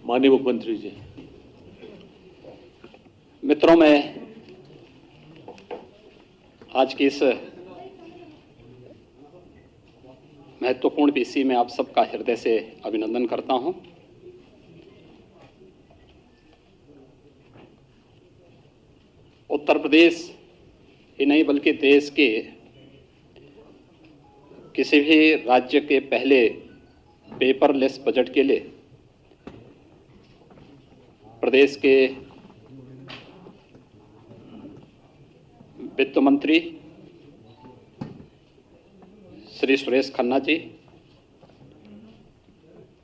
माननीय मुख्यमंत्री जी। मित्रों, मैं आज की इस महत्वपूर्ण पेशी में आप सबका हृदय से अभिनंदन करता हूं। उत्तर प्रदेश ही नहीं बल्कि देश के किसी भी राज्य के पहले पेपरलेस बजट के लिए प्रदेश के वित्त मंत्री श्री सुरेश खन्ना जी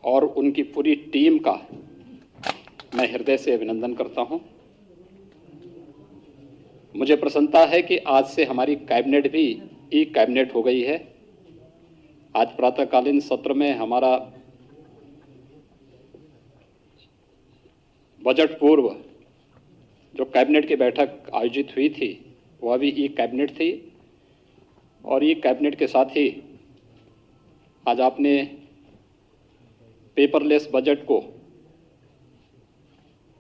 और उनकी पूरी टीम का मैं हृदय से अभिनंदन करता हूं। मुझे प्रसन्नता है कि आज से हमारी कैबिनेट भी ई कैबिनेट हो गई है। आज प्रातःकालीन सत्र में हमारा बजट पूर्व जो कैबिनेट की बैठक आयोजित हुई थी वह भी ई कैबिनेट थी और ई कैबिनेट के साथ ही आज आपने पेपरलेस बजट को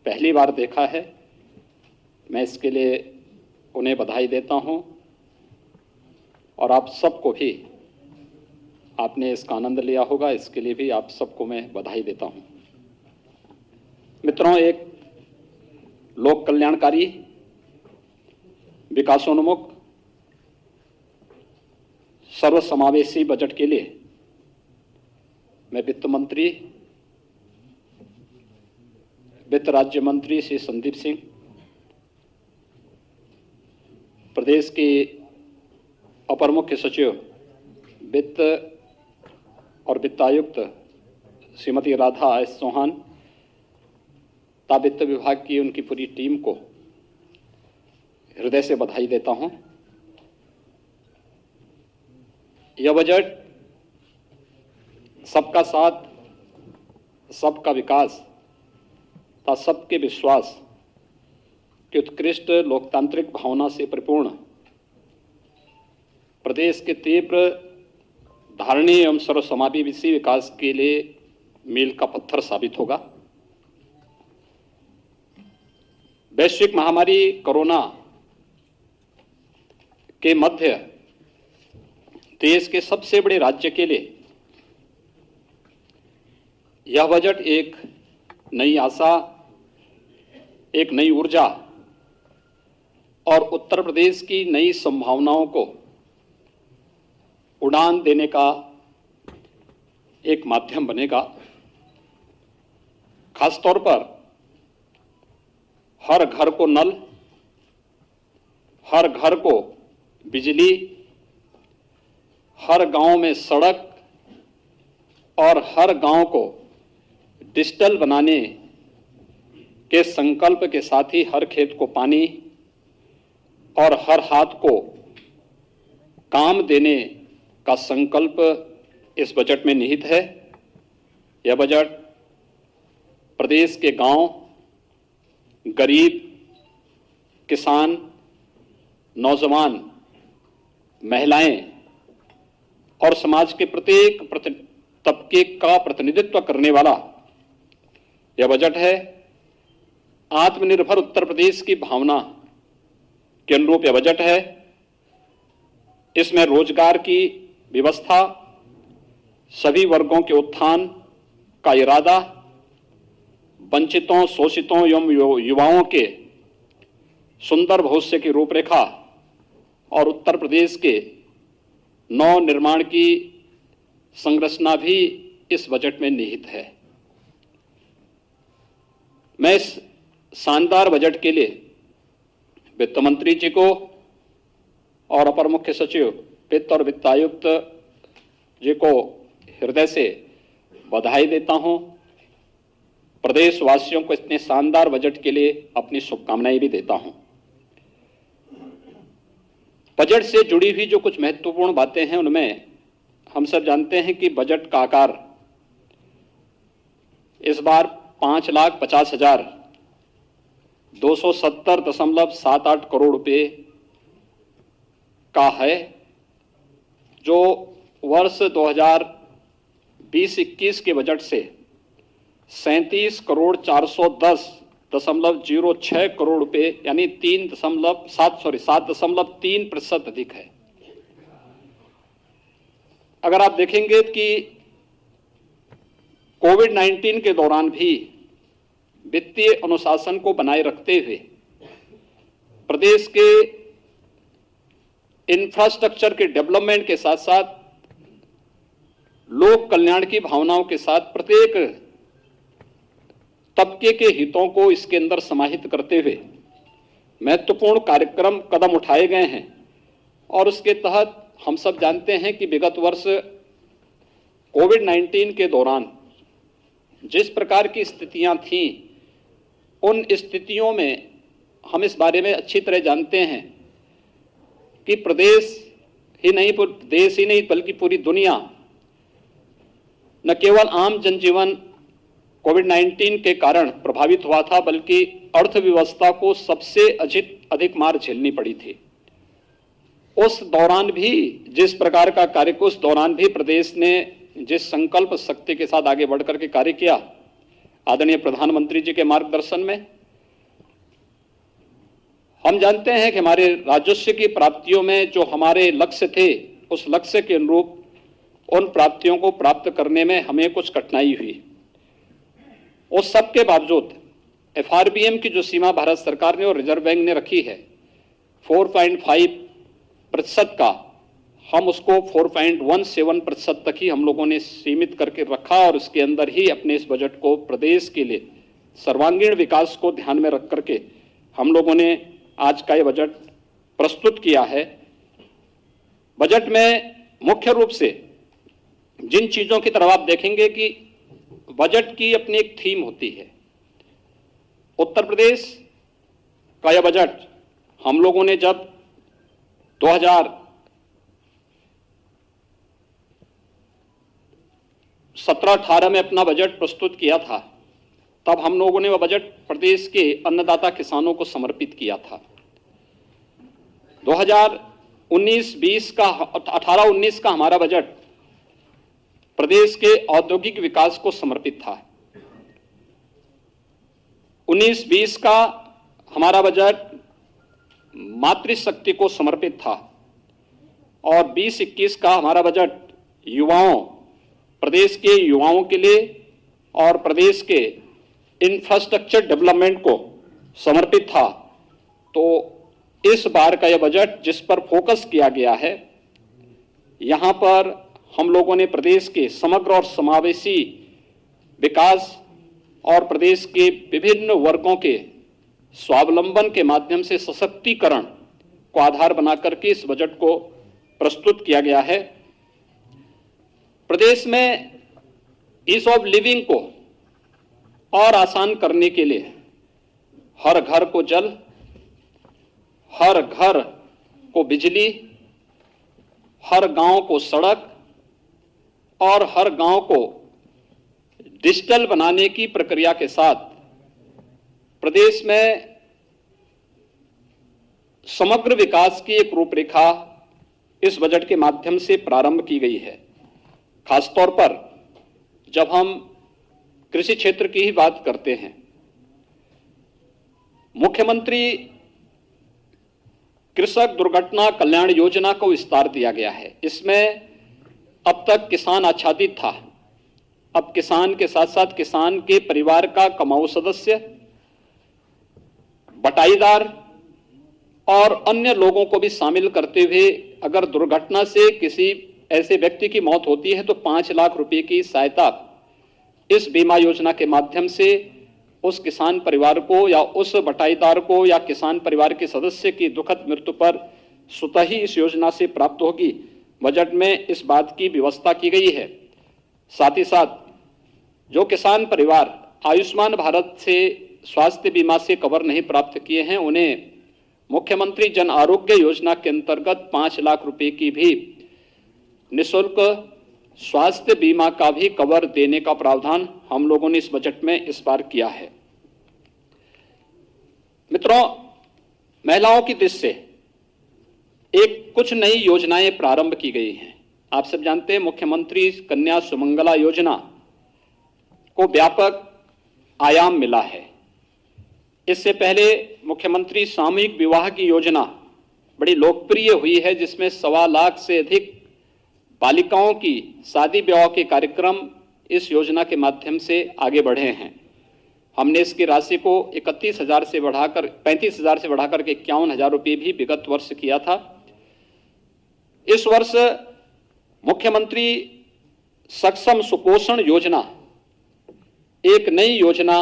पहली बार देखा है। मैं इसके लिए उन्हें बधाई देता हूं और आप सबको भी आपने इसका आनंद लिया होगा, इसके लिए भी आप सबको मैं बधाई देता हूं। मित्रों, एक लोक कल्याणकारी, विकासोन्मुख, सर्वसमावेशी बजट के लिए मैं वित्त मंत्री, वित्त राज्य मंत्री श्री संदीप सिंह, प्रदेश के अपर मुख्य सचिव वित्त और वित्तायुक्त श्रीमती राधा एस चौहान तथा वित्त विभाग की उनकी पूरी टीम को हृदय से बधाई देता हूं। यह बजट सबका साथ, सबका विकास तथा सबके विश्वास की उत्कृष्ट लोकतांत्रिक भावना से परिपूर्ण प्रदेश के तीव्र, धारणीय एवं सर्वसमावेशी विकास के लिए मील का पत्थर साबित होगा। वैश्विक महामारी कोरोना के मध्य देश के सबसे बड़े राज्य के लिए यह बजट एक नई आशा, एक नई ऊर्जा और उत्तर प्रदेश की नई संभावनाओं को उड़ान देने का एक माध्यम बनेगा। खासतौर पर हर घर को नल, हर घर को बिजली, हर गांव में सड़क और हर गांव को डिजिटल बनाने के संकल्प के साथ ही हर खेत को पानी और हर हाथ को काम देने का संकल्प इस बजट में निहित है। यह बजट प्रदेश के गांव, गरीब, किसान, नौजवान, महिलाएं और समाज के प्रत्येक तबके का प्रतिनिधित्व करने वाला यह बजट है। आत्मनिर्भर उत्तर प्रदेश की भावना के अनुरूप यह बजट है। इसमें रोजगार की व्यवस्था, सभी वर्गों के उत्थान का इरादा, वंचितों, शोषितों एवं युवाओं के सुंदर भविष्य की रूपरेखा और उत्तर प्रदेश के नव निर्माण की संरचना भी इस बजट में निहित है। मैं इस शानदार बजट के लिए वित्त मंत्री जी को और अपर मुख्य सचिव वित्त और वित्तायुक्त जी को हृदय से बधाई देता हूं। प्रदेशवासियों को इतने शानदार बजट के लिए अपनी शुभकामनाएं भी देता हूं। बजट से जुड़ी हुई जो कुछ महत्वपूर्ण बातें हैं उनमें हम सब जानते हैं कि बजट का आकार इस बार 5,50,270.78 करोड़ रुपए का है, जो वर्ष 2020-21 के बजट से 37,410.06 करोड़ रुपए यानी 7.3% अधिक है। अगर आप देखेंगे कि कोविड-19 के दौरान भी वित्तीय अनुशासन को बनाए रखते हुए प्रदेश के इंफ्रास्ट्रक्चर के डेवलपमेंट के साथ साथ लोक कल्याण की भावनाओं के साथ प्रत्येक तबके के हितों को इसके अंदर समाहित करते हुए महत्वपूर्ण कार्यक्रम कदम उठाए गए हैं। और उसके तहत हम सब जानते हैं कि विगत वर्ष कोविड-19 के दौरान जिस प्रकार की स्थितियां थीं, उन स्थितियों में हम इस बारे में अच्छी तरह जानते हैं कि देश ही नहीं बल्कि पूरी दुनिया न केवल आम जनजीवन कोविड-19 के कारण प्रभावित हुआ था, बल्कि अर्थव्यवस्था को सबसे अधिक मार झेलनी पड़ी थी। उस दौरान भी जिस प्रकार का कार्य, उस दौरान भी प्रदेश ने जिस संकल्प शक्ति के साथ आगे बढ़कर के कार्य किया, आदरणीय प्रधानमंत्री जी के मार्गदर्शन में, हम जानते हैं कि हमारे राजस्व की प्राप्तियों में जो हमारे लक्ष्य थे, उस लक्ष्य के अनुरूप उन प्राप्तियों को प्राप्त करने में हमें कुछ कठिनाई हुई। उस सब के बावजूद एफआरबीएम की जो सीमा भारत सरकार ने और रिजर्व बैंक ने रखी है 4.5% का, हम उसको 4.17% तक ही हम लोगों ने सीमित करके रखा और उसके अंदर ही अपने इस बजट को प्रदेश के लिए सर्वांगीण विकास को ध्यान में रख करके हम लोगों ने आज का ये बजट प्रस्तुत किया है। बजट में मुख्य रूप से जिन चीजों की तरफ आप देखेंगे कि बजट की अपनी एक थीम होती है। उत्तर प्रदेश का यह बजट हम लोगों ने जब 2017-18 में अपना बजट प्रस्तुत किया था, तब हम लोगों ने वह बजट प्रदेश के अन्नदाता किसानों को समर्पित किया था। 2019-20 का 18-19 का हमारा बजट प्रदेश के औद्योगिक विकास को समर्पित था। 19-20 का हमारा बजट मातृशक्ति को समर्पित था और 20-21 का हमारा बजट प्रदेश के युवाओं के लिए और प्रदेश के इंफ्रास्ट्रक्चर डेवलपमेंट को समर्पित था। तो इस बार का यह बजट जिस पर फोकस किया गया है, यहां पर हम लोगों ने प्रदेश के समग्र और समावेशी विकास और प्रदेश के विभिन्न वर्गों के स्वावलंबन के माध्यम से सशक्तिकरण को आधार बनाकर के इस बजट को प्रस्तुत किया गया है। प्रदेश में ईज ऑफ लिविंग को और आसान करने के लिए हर घर को जल, हर घर को बिजली, हर गांव को सड़क और हर गांव को डिजिटल बनाने की प्रक्रिया के साथ प्रदेश में समग्र विकास की एक रूपरेखा इस बजट के माध्यम से प्रारंभ की गई है। खासतौर पर जब हम कृषि क्षेत्र की ही बात करते हैं, मुख्यमंत्री कृषक दुर्घटना कल्याण योजना को विस्तार दिया गया है। इसमें अब तक किसान आच्छादित था, अब किसान के साथ साथ किसान के परिवार का कमाऊ सदस्य, बटाईदार और अन्य लोगों को भी शामिल करते हुए अगर दुर्घटना से किसी ऐसे व्यक्ति की मौत होती है तो 5 लाख रुपए की सहायता इस बीमा योजना के माध्यम से उस किसान परिवार को या उस बटाईदार को या किसान परिवार के सदस्य की दुखद मृत्यु पर स्वतः ही इस योजना से प्राप्त होगी। बजट में इस बात की व्यवस्था की गई है। साथ ही साथ जो किसान परिवार आयुष्मान भारत से स्वास्थ्य बीमा से कवर नहीं प्राप्त किए हैं, उन्हें मुख्यमंत्री जन आरोग्य योजना के अंतर्गत 5 लाख रुपए की भी निःशुल्क स्वास्थ्य बीमा का भी कवर देने का प्रावधान हम लोगों ने इस बजट में इस बार किया है। मित्रों, महिलाओं की दृष्टि से कुछ नई योजनाएं प्रारंभ की गई हैं। आप सब जानते हैं मुख्यमंत्री कन्या सुमंगला योजना को व्यापक आयाम मिला है। इससे पहले मुख्यमंत्री सामूहिक विवाह की योजना बड़ी लोकप्रिय हुई है, जिसमें 1.25 लाख से अधिक बालिकाओं की शादी ब्याह के कार्यक्रम इस योजना के माध्यम से आगे बढ़े हैं। हमने इसकी राशि को 31,000 से बढ़ाकर 35,000 से बढ़ाकर के 51,000 रुपये भी विगत वर्ष किया था। इस वर्ष मुख्यमंत्री सक्षम सुपोषण योजना, एक नई योजना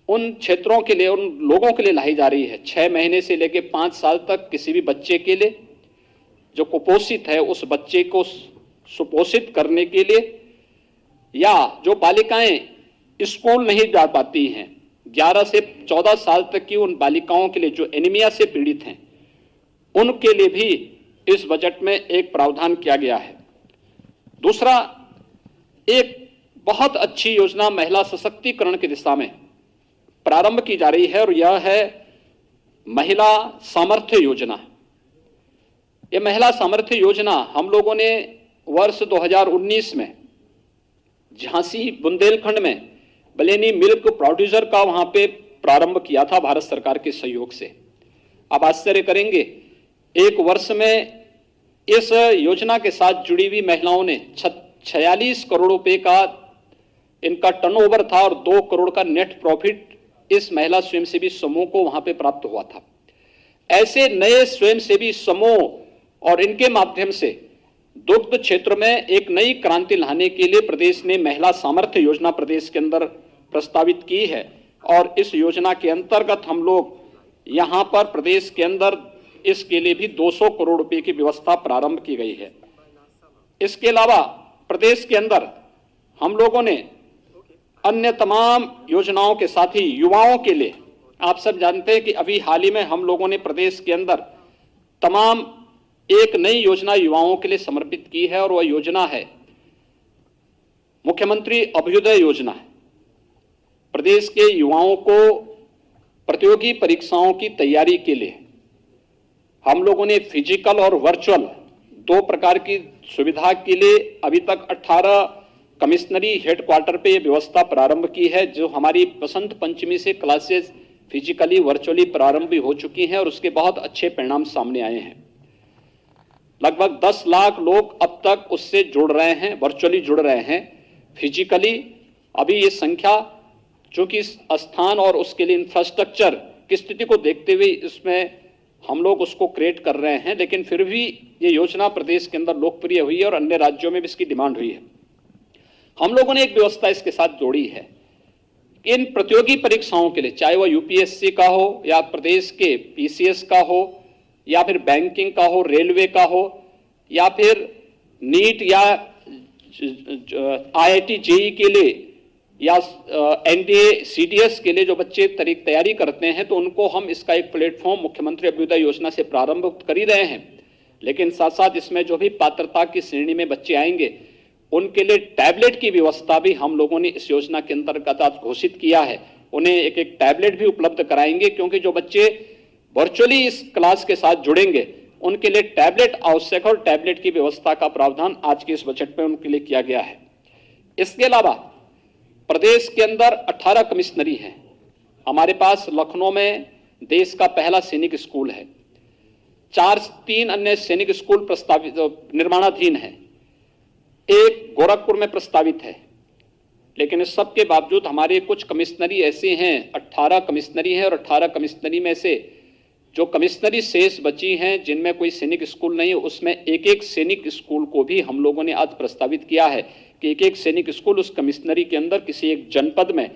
उन क्षेत्रों के लिए, उन लोगों के लिए लाई जा रही है 6 महीने से लेकर 5 साल तक किसी भी बच्चे के लिए जो कुपोषित है, उस बच्चे को सुपोषित करने के लिए, या जो बालिकाएं स्कूल नहीं जा पाती हैं, 11 से 14 साल तक की उन बालिकाओं के लिए जो एनीमिया से पीड़ित हैं, उनके लिए भी इस बजट में एक प्रावधान किया गया है। दूसरा, एक बहुत अच्छी योजना महिला सशक्तिकरण की दिशा में प्रारंभ की जा रही है और यह है महिला सामर्थ्य योजना। यह महिला सामर्थ्य योजना हम लोगों ने वर्ष 2019 में झांसी बुंदेलखंड में बलेनी मिल्क प्रोड्यूसर का वहां पे प्रारंभ किया था भारत सरकार के सहयोग से। आप आश्चर्य करेंगे, एक वर्ष में इस योजना के साथ जुड़ी हुई महिलाओं ने 46 करोड़ रुपए का इनका टर्नओवर था और 2 करोड़ का नेट प्रॉफिट इस महिला स्वयंसेवी समूह को वहां पे प्राप्त हुआ था। ऐसे नए स्वयंसेवी समूह और इनके माध्यम से दुग्ध क्षेत्र में एक नई क्रांति लाने के लिए प्रदेश ने महिला सामर्थ्य योजना प्रदेश के अंदर प्रस्तावित की है और इस योजना के अंतर्गत हम लोग यहां पर प्रदेश के अंदर इसके लिए भी 200 करोड़ रुपए की व्यवस्था प्रारंभ की गई है। इसके अलावा प्रदेश के अंदर हम लोगों ने अन्य तमाम योजनाओं के साथ ही युवाओं के लिए, आप सब जानते हैं कि अभी हाल ही में हम लोगों ने प्रदेश के अंदर तमाम एक नई योजना युवाओं के लिए समर्पित की है और वह योजना है मुख्यमंत्री अभ्युदय योजना है। प्रदेश के युवाओं को प्रतियोगी परीक्षाओं की तैयारी के लिए हम लोगों ने फिजिकल और वर्चुअल 2 प्रकार की सुविधा के लिए अभी तक 18 कमिश्नरी हेडक्वार्टर पे यह व्यवस्था प्रारंभ की है, जो हमारी बसंत पंचमी से क्लासेस फिजिकली वर्चुअली प्रारंभ भी हो चुकी हैं और उसके बहुत अच्छे परिणाम सामने आए हैं। लगभग 10 लाख लोग अब तक उससे जुड़ रहे हैं, वर्चुअली जुड़ रहे हैं। फिजिकली अभी ये संख्या, चूंकि स्थान और उसके लिए इंफ्रास्ट्रक्चर की स्थिति को देखते हुए इसमें हम लोग उसको क्रिएट कर रहे हैं, लेकिन फिर भी ये योजना प्रदेश के अंदर लोकप्रिय हुई है और अन्य राज्यों में भी इसकी डिमांड हुई है। हम लोगों ने एक व्यवस्था इसके साथ जोड़ी है। इन प्रतियोगी परीक्षाओं के लिए, चाहे वह यूपीएससी का हो या प्रदेश के पीसीएस का हो या फिर बैंकिंग का हो, रेलवे का हो या फिर नीट या आईआईटी जेईई के लिए या एनडीए सीडीएस के लिए जो बच्चे तैयारी करते हैं, तो उनको हम इसका एक प्लेटफॉर्म मुख्यमंत्री अभ्युदय योजना से प्रारंभ कर ही रहे हैं। लेकिन साथ साथ इसमें जो भी पात्रता की श्रेणी में बच्चे आएंगे उनके लिए टैबलेट की व्यवस्था भी हम लोगों ने इस योजना के अंतर्गत आज घोषित किया है। उन्हें एक एक टैबलेट भी उपलब्ध कराएंगे, क्योंकि जो बच्चे वर्चुअली इस क्लास के साथ जुड़ेंगे उनके लिए टैबलेट आवश्यक और टैबलेट की व्यवस्था का प्रावधान आज के इस बजट में उनके लिए किया गया है। इसके अलावा प्रदेश के अंदर 18 कमिश्नरी हैं। हमारे पास लखनऊ में देश का पहला सैनिक स्कूल है, 3 अन्य सैनिक स्कूल प्रस्तावित निर्माणाधीन है, एक गोरखपुर में प्रस्तावित है। लेकिन इस सब के बावजूद हमारे कुछ कमिश्नरी ऐसे हैं, 18 कमिश्नरी हैं और 18 कमिश्नरी में से जो कमिश्नरी शेष बची हैं जिनमें कोई सैनिक स्कूल नहीं है, उसमें एक एक सैनिक स्कूल को भी हम लोगों ने आज प्रस्तावित किया है कि एक एक सैनिक स्कूल उस कमिश्नरी के अंदर किसी एक जनपद में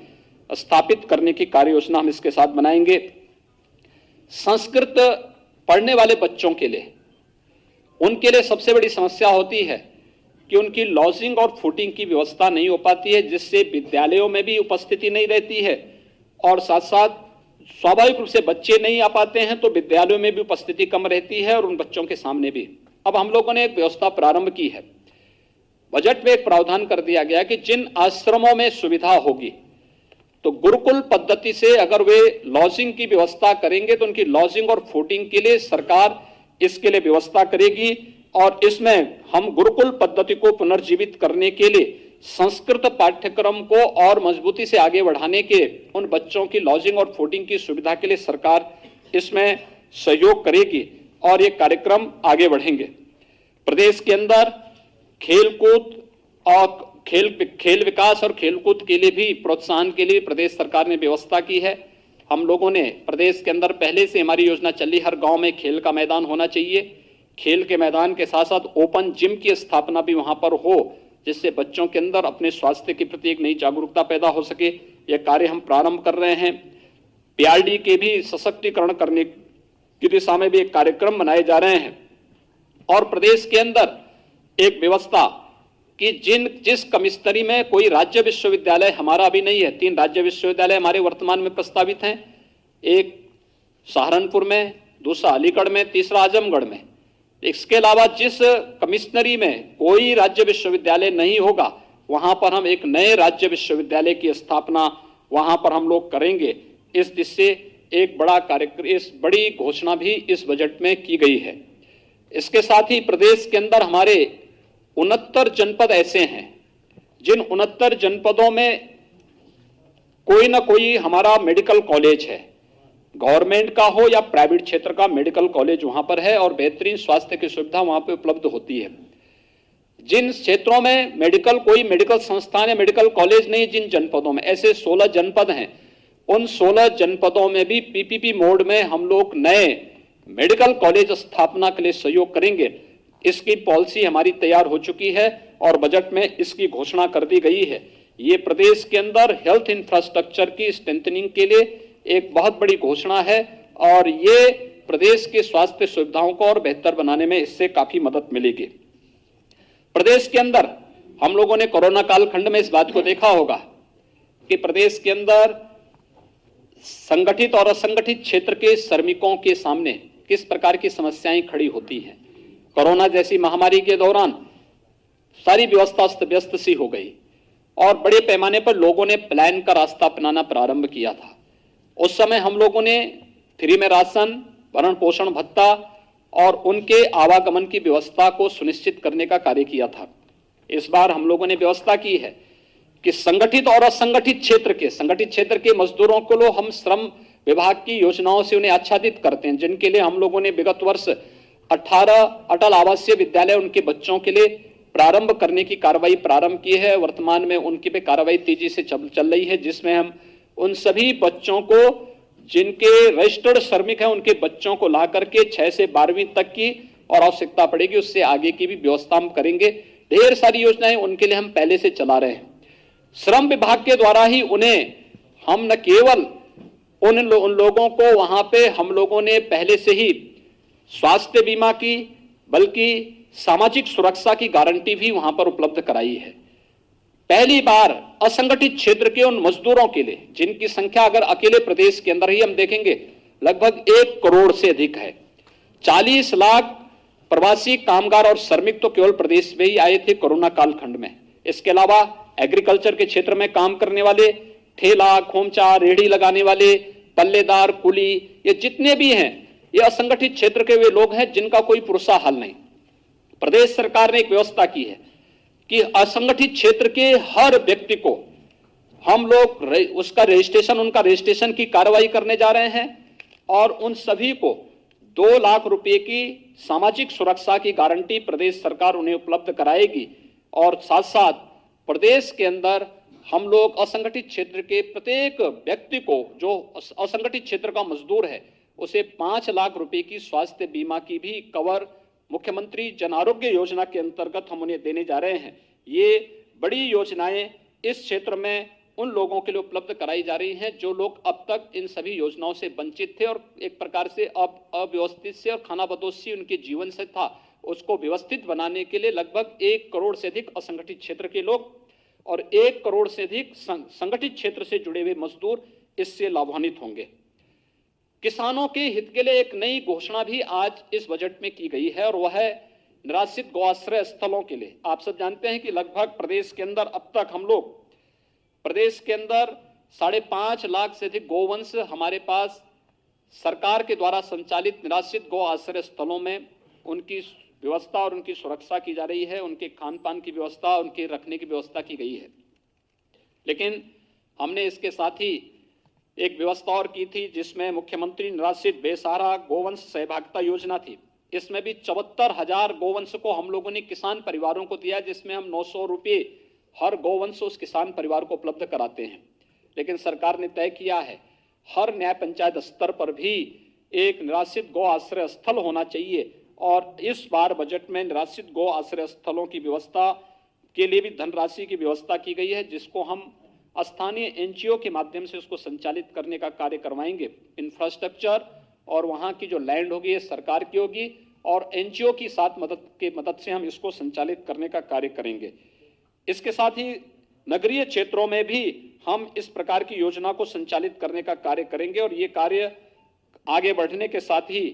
स्थापित करने की कार्य योजना हम इसके साथ बनाएंगे। संस्कृत पढ़ने वाले बच्चों के लिए, उनके लिए सबसे बड़ी समस्या होती है कि उनकी लॉजिंग और फूडिंग की व्यवस्था नहीं हो पाती है, जिससे विद्यालयों में भी उपस्थिति नहीं रहती है और साथ साथ स्वाभाविक रूप से बच्चे नहीं आ पाते हैं तो विद्यालयों में भी उपस्थिति कम रहती है और उन बच्चों के सामने भी। अब हम लोगों ने एक व्यवस्था प्रारंभ की है। बजट में एक प्रावधान कर दिया गया कि जिन आश्रमों में सुविधा होगी तो गुरुकुल पद्धति से अगर वे लॉजिंग की व्यवस्था करेंगे तो उनकी लॉजिंग और फूडिंग के लिए सरकार इसके लिए व्यवस्था करेगी और इसमें हम गुरुकुल पद्धति को पुनर्जीवित करने के लिए संस्कृत पाठ्यक्रम को और मजबूती से आगे बढ़ाने के उन बच्चों की लॉजिंग और फूडिंग की सुविधा के लिए सरकार इसमें सहयोग करेगी और ये कार्यक्रम आगे बढ़ेंगे। प्रदेश के अंदर खेलकूद और खेल विकास और खेलकूद के लिए भी प्रोत्साहन के लिए प्रदेश सरकार ने व्यवस्था की है। हम लोगों ने प्रदेश के अंदर पहले से हमारी योजना चली, हर गांव में खेल का मैदान होना चाहिए। खेल के मैदान के साथ साथ ओपन जिम की स्थापना भी वहां पर हो, जिससे बच्चों के अंदर अपने स्वास्थ्य के प्रति एक नई जागरूकता पैदा हो सके। यह कार्य हम प्रारंभ कर रहे हैं। पीआरडी के भी सशक्तिकरण करने की दिशा में भी एक कार्यक्रम बनाए जा रहे हैं और प्रदेश के अंदर एक व्यवस्था कि जिस कमिश्नरी में कोई राज्य विश्वविद्यालय हमारा अभी नहीं है, 3 राज्य विश्वविद्यालय हमारे वर्तमान में प्रस्तावित हैं, एक सहारनपुर में, दूसरा अलीगढ़ में, तीसरा आजमगढ़ में। इसके अलावा जिस कमिश्नरी में कोई राज्य विश्वविद्यालय नहीं होगा, वहां पर हम एक नए राज्य विश्वविद्यालय की स्थापना वहां पर हम लोग करेंगे। इस दिशा से एक बड़ा कार्यक्रम, इस बड़ी घोषणा भी इस बजट में की गई है। इसके साथ ही प्रदेश के अंदर हमारे 69 जनपद ऐसे हैं जिन 69 जनपदों में कोई ना कोई हमारा मेडिकल कॉलेज है, गवर्नमेंट का हो या प्राइवेट क्षेत्र का मेडिकल कॉलेज वहां पर है और बेहतरीन स्वास्थ्य की सुविधा वहां पर उपलब्ध होती है। जिन क्षेत्रों में कोई मेडिकल संस्थान या मेडिकल कॉलेज नहीं, जिन जनपदों में ऐसे 16 जनपद हैं, उन 16 जनपदों में भी पीपीपी मोड में हम लोग नए मेडिकल कॉलेज स्थापना के लिए सहयोग करेंगे। इसकी पॉलिसी हमारी तैयार हो चुकी है और बजट में इसकी घोषणा कर दी गई है। ये प्रदेश के अंदर हेल्थ इंफ्रास्ट्रक्चर की स्ट्रेंथनिंग के लिए एक बहुत बड़ी घोषणा है और ये प्रदेश के स्वास्थ्य सुविधाओं को और बेहतर बनाने में इससे काफी मदद मिलेगी। प्रदेश के अंदर हम लोगों ने कोरोना कालखंड में इस बात को देखा होगा कि प्रदेश के अंदर संगठित और असंगठित क्षेत्र के श्रमिकों के सामने किस प्रकार की समस्याएं खड़ी होती हैं। कोरोना जैसी महामारी के दौरान सारी व्यवस्था अस्त व्यस्त सी हो गई और बड़े पैमाने पर लोगों ने प्लान का रास्ता अपनाना प्रारंभ किया था। उस समय हम लोगों ने फ्री में राशन, भरण पोषण भत्ता और उनके आवागमन की व्यवस्था को सुनिश्चित करने का कार्य किया था। इस बार हम लोगों ने व्यवस्था की है कि संगठित और असंगठित क्षेत्र के मजदूरों को हम श्रम विभाग की योजनाओं से उन्हें आच्छादित करते हैं, जिनके लिए हम लोगों ने विगत वर्ष 18 अटल आवासीय विद्यालय उनके बच्चों के लिए प्रारंभ करने की कार्रवाई प्रारंभ की है। वर्तमान में उनकी पे कार्रवाई तेजी से चल रही है, जिसमें हम उन सभी बच्चों को जिनके रजिस्टर्ड श्रमिक हैं उनके बच्चों को ला करके 6 से 12वीं तक की और आवश्यकता पड़ेगी उससे आगे की भी व्यवस्था हम करेंगे। ढेर सारी योजनाएं उनके लिए हम पहले से चला रहे हैं। श्रम विभाग के द्वारा ही उन्हें हम न केवल उन लोगों को वहां पे हम लोगों ने पहले से ही स्वास्थ्य बीमा की बल्कि सामाजिक सुरक्षा की गारंटी भी वहां पर उपलब्ध कराई है। पहली बार असंगठित क्षेत्र के उन मजदूरों के लिए जिनकी संख्या अगर अकेले प्रदेश के अंदर ही हम देखेंगे लगभग 1 करोड़ से अधिक है। 40 लाख प्रवासी कामगार और श्रमिक तो केवल प्रदेश में ही आए थे कोरोना कालखंड में। इसके अलावा एग्रीकल्चर के क्षेत्र में काम करने वाले, ठेला, खोमचा, रेहड़ी लगाने वाले, पल्लेदार, कुली, ये जितने भी हैं ये असंगठित क्षेत्र के वे लोग हैं जिनका कोई पुरसा हाल नहीं। प्रदेश सरकार ने एक व्यवस्था की है कि असंगठित क्षेत्र के हर व्यक्ति को हम लोग उनका रजिस्ट्रेशन की कार्रवाई करने जा रहे हैं और उन सभी को 2 लाख रुपए की सामाजिक सुरक्षा की गारंटी प्रदेश सरकार उन्हें उपलब्ध कराएगी। और साथ साथ प्रदेश के अंदर हम लोग असंगठित क्षेत्र के प्रत्येक व्यक्ति को जो असंगठित क्षेत्र का मजदूर है उसे 5 लाख रुपए की स्वास्थ्य बीमा की भी कवर मुख्यमंत्री जन आरोग्य योजना के अंतर्गत हम उन्हें देने जा रहे हैं। ये बड़ी योजनाएं इस क्षेत्र में उन लोगों के लिए उपलब्ध कराई जा रही हैं जो लोग अब तक इन सभी योजनाओं से वंचित थे और एक प्रकार से अव्यवस्थित से और खानाबदोशी उनके जीवन से था, उसको व्यवस्थित बनाने के लिए लगभग 1 करोड़ से अधिक असंगठित क्षेत्र के लोग और 1 करोड़ से अधिक संगठित क्षेत्र से जुड़े हुए मजदूर इससे लाभान्वित होंगे। किसानों के हित के लिए एक नई घोषणा भी आज इस बजट में की गई है और वह है निराश्रित गौआश्रय स्थलों के लिए। आप सब जानते हैं कि लगभग प्रदेश के अंदर अब तक हम लोग प्रदेश के अंदर 5.5 लाख से अधिक गौवंश हमारे पास सरकार के द्वारा संचालित निराश्रित गौ आश्रय स्थलों में उनकी व्यवस्था और उनकी सुरक्षा की जा रही है, उनके खान पान की व्यवस्था, उनके रखने की व्यवस्था की गई है। लेकिन हमने इसके साथ ही एक व्यवस्था और की थी जिसमें मुख्यमंत्री निराश्रित बेसहारा गोवंश सहभागिता योजना थी। इसमें भी 74,000 गोवंश को हम लोगों ने किसान परिवारों को दिया, जिसमें हम 900 रुपये हर गोवंश उस किसान परिवार को उपलब्ध कराते हैं। लेकिन सरकार ने तय किया है हर न्याय पंचायत स्तर पर भी एक निराश्रित गौ आश्रय स्थल होना चाहिए, और इस बार बजट में निराश्रित गौ आश्रय स्थलों की व्यवस्था के लिए भी धनराशि की व्यवस्था की गई है, जिसको हम स्थानीय एनजीओ के माध्यम से उसको संचालित करने का कार्य करवाएंगे। इंफ्रास्ट्रक्चर और वहाँ की जो लैंड होगी ये सरकार की होगी, और एनजीओ की साथ मदद से हम इसको संचालित करने का कार्य करेंगे। इसके साथ ही नगरीय क्षेत्रों में भी हम इस प्रकार की योजना को संचालित करने का कार्य करेंगे, और ये कार्य आगे बढ़ने के साथ ही